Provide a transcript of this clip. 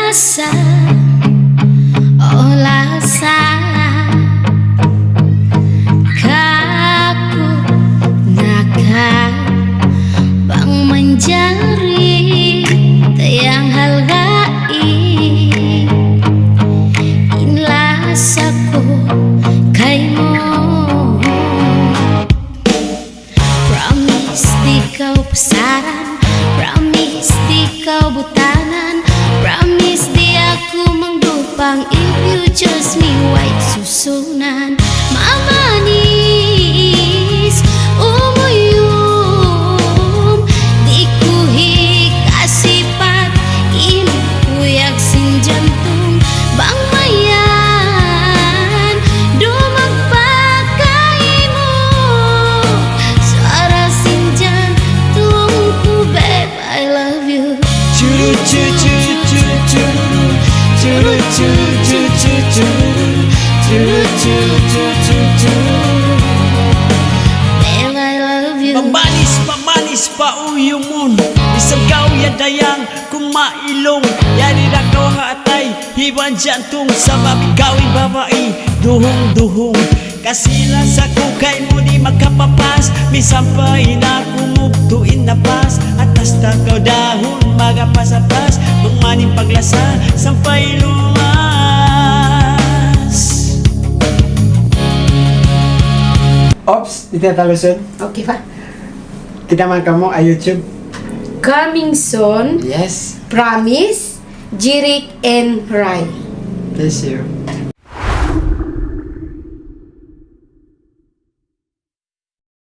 lasa, oh lasa kaku naka bang menjari tayang halgai in lasaku kaymo promise di kau pasaran, promise di kau butanan, promise di aku menggupang. If you choose me white susunan mamanis umuyum di kuhi kasipat ini kuyak sin jantung bang mayan do magpakaimu suara sin jantungku babe I love you. Churu churu churu churu churu churu churu churu churu churu churu. Babe I love you. Mamanis pa uyumun isang kau ya dayang kumailong yari na kau hatay hiwan jantung sabab kawin babae duhong-duhong kasila sa kukay mo di magkapapas misampay na kumugtuin na pas atas takaw dahon magapasapas tumaning paglasa sampay lumas. Ops, ito yung talusun. Okay pa. Kita man kamo ay YouTube. Coming soon, Yes. Promise, Jirik and Rai. Bless you.